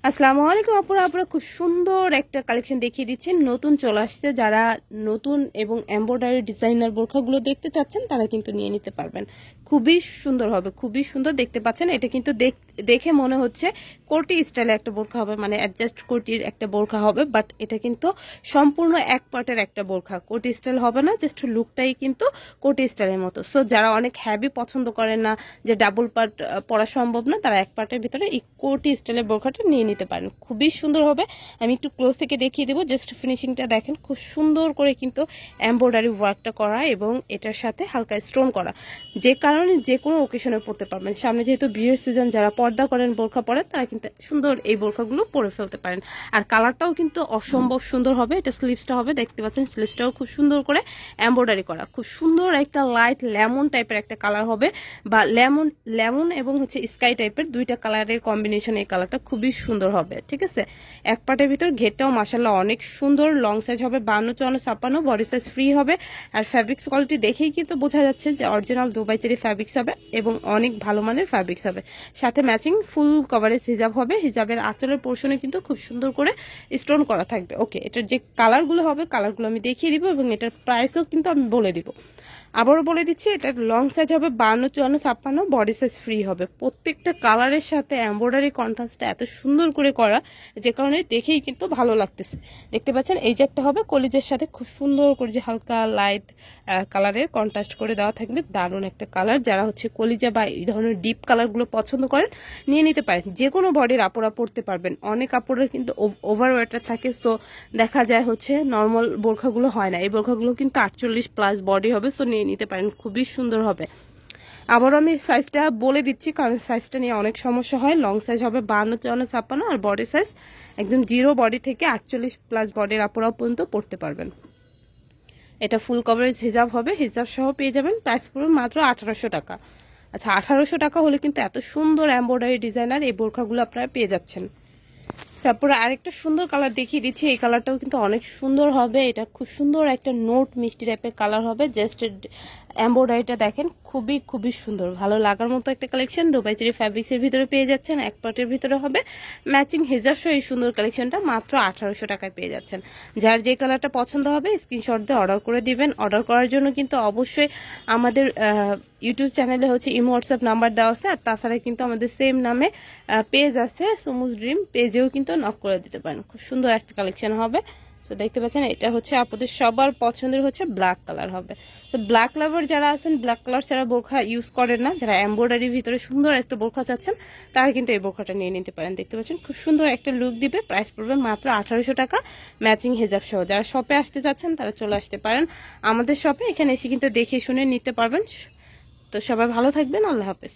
আসসালামু আলাইকুম আপুরা, আপনারা খুব সুন্দর একটা কালেকশন দেখিয়ে দিচ্ছেন। নতুন চলে আসছে, যারা নতুন এবং এমব্রয়ডারি ডিজাইনার বোরখাগুলো দেখতে চাচ্ছেন তারা কিন্তু নিয়ে নিতে পারবেন। খুবই সুন্দর হবে, খুবই সুন্দর দেখতে পাচ্ছেন। এটা কিন্তু দেখে মনে হচ্ছে কোটি স্টাইলে একটা বোরখা হবে, মানে অ্যাডজাস্ট কোটির একটা বোরখা হবে, বাট এটা কিন্তু সম্পূর্ণ এক পার্টের একটা বোরখা। কোটি স্টাইল হবে না, জাস্ট লুকটাই কিন্তু কোটি স্টাইলের মতো। সো যারা অনেক হ্যাভি পছন্দ করেন না, যে ডাবল পার্ট পরা সম্ভব না, তারা এক পার্টের ভিতরে এই কোটি স্টাইলের বোরখাটা নিয়ে নিতে পারেন। খুবই সুন্দর হবে। আমি একটু ক্লোজ থেকে দেখিয়ে দেবো, জাস্ট ফিনিশিংটা দেখেন। খুব সুন্দর করে কিন্তু এমব্রয়ডারি ওয়ার্কটা করা এবং এটার সাথে হালকা স্টোন করা, যে কারণে যে কোনো ওকেশনে পরতে পারবেন। সামনে যেহেতু বিয়ের সিজন, যারা পর্দা করেন, বোরখা পরেন, তারা কিন্তু সুন্দর এই বোরখাগুলো পরে ফেলতে পারেন। আর কালারটাও কিন্তু অসম্ভব সুন্দর হবে। এটা স্লিভসটা হবে, দেখতে পাচ্ছেন স্লিভসটাও খুব সুন্দর করে এমব্রয়ডারি করা। খুব সুন্দর একটা লাইট লেমন টাইপের একটা কালার হবে, বা লেমন এবং হচ্ছে স্কাই টাইপের দুইটা কালারের কম্বিনেশন। এই কালারটা খুবই সুন্দর হবে, ঠিক আছে। এক পার্টের ভিতর ঘেরটাও মাশাআল্লাহ অনেক সুন্দর। লং সাইজ হবে 52, 54, 56, বডি সাইজ ফ্রি হবে। আর ফ্যাব্রিক্স কোয়ালিটি দেখেই কিন্তু বোঝা যাচ্ছে যে অরিজিনাল দুবাই চেরি ফ্যাব্রিক্স হবে এবং অনেক ভালো মানের ফ্যাব্রিক্স হবে। সাথে ম্যাচিং ফুল কভারেজ হিজাব হবে। হিজাবের আঁচলের পোর্শনে কিন্তু খুব সুন্দর করে স্টোন করা থাকবে। ওকে, এটার যে কালারগুলো হবে, কালারগুলো আমি দেখিয়ে দিব এবং এটার প্রাইসও কিন্তু আমি বলে দিব। আবারও বলে দিচ্ছি, এটার লং সাইজ হবে 52, 54, 56, বডি সাইজ ফ্রি হবে। প্রত্যেকটা কালারের সাথে এমব্রয়ডারি কন্ট্রাস্টটা এত সুন্দর করে করা, যে কারণে দেখেই কিন্তু ভালো লাগতেছে। দেখতে পাচ্ছেন এই যে একটা হবে কলিজের সাথে খুব সুন্দর করে যে হালকা লাইট কালারের কন্ট্রাস্ট করে দেওয়া থাকবে। দারুণ একটা কালার। যারা হচ্ছে কলিজা বা এই ধরনের ডিপ কালারগুলো পছন্দ করেন, নিয়ে নিতে পারেন। যে কোনো বডির আপুরা পরতে পারবেন। অনেক আপুরের কিন্তু ওভার ওয়েটার থাকে, সো দেখা যায় হচ্ছে নর্মাল বোরখাগুলো হয় না। এই বোরখাগুলো কিন্তু 48+ বডি হবে, সো নিয়ে নিতে পারেন। খুবই সুন্দর হবে। আবারও আমি সাইজটা বলে দিচ্ছি, কারণ সাইজটা নিয়ে অনেক সমস্যা হয়। লং সাইজ হবে 52, 54, 56, আর বডি সাইজ একদম 0 বডি থেকে 48+ বডির আপুরাও পর্যন্ত পড়তে পারবেন। এটা ফুল কভারেজ হিজাব হবে, হিজাব সহ পেয়ে যাবেন। প্রাইস পড়বে মাত্র 1800 টাকা। আচ্ছা, 1800 টাকা হলে কিন্তু এত সুন্দর এমব্রয়ডারি ডিজাইনার এই বোরখাগুলো আপনারা পেয়ে যাচ্ছেন। তারপরে আরেকটা সুন্দর কালার দেখিয়ে দিচ্ছি। এই কালারটাও কিন্তু অনেক সুন্দর হবে। এটা খুব সুন্দর একটা নোট মিষ্টি টাইপের কালার হবে। জাস্ট এমব্রয়ডারিটা দেখেন, খুবই খুবই সুন্দর, ভালো লাগার মতো একটা কালেকশন। দুবাই চেরি ফ্যাব্রিক্সের ভিতরে পেয়ে যাচ্ছেন। এক পার্টের ভিতরে হবে ম্যাচিং হেজাব সহ এই সুন্দর কালেকশনটা মাত্র 1800 টাকায় পেয়ে যাচ্ছেন। যার যে কালারটা পছন্দ হবে স্ক্রিনশট দিয়ে অর্ডার করে দিবেন। অর্ডার করার জন্য কিন্তু অবশ্যই আমাদের ইউটিউব চ্যানেলে হচ্ছে ইমো হোয়াটসঅ্যাপ নাম্বার দেওয়া আছে। আর তাছাড়া কিন্তু আমাদের সেম নামে পেজ আছে, সুমুজ ড্রিম, পেজেও কিন্তু নক করে দিতে পারেন। খুব সুন্দর একটা কালেকশন হবে। তো দেখতে পাচ্ছেন এটা হচ্ছে আপনাদের সবার পছন্দের হচ্ছে ব্ল্যাক কালার হবে। তো ব্ল্যাক লাভার যারা আছেন, ব্ল্যাক কালার ছাড়া বোরখা ইউজ করেন না, যারা এমব্রয়ডারির ভিতরে সুন্দর একটা বোরখা চাচ্ছেন, তারা কিন্তু এই বোরখাটা নিয়ে নিতে পারেন। দেখতে পাচ্ছেন খুব সুন্দর একটা লুক দিবে। প্রাইস পড়বে মাত্র 1800 টাকা ম্যাচিং হেজাব সহ। যারা শপে আসতে চাচ্ছেন তারা চলে আসতে পারেন আমাদের শপে। এখানে এসে কিন্তু দেখে শুনে নিতে পারবেন। তো সবাই ভালো থাকবেন, আল্লাহ হাফেজ।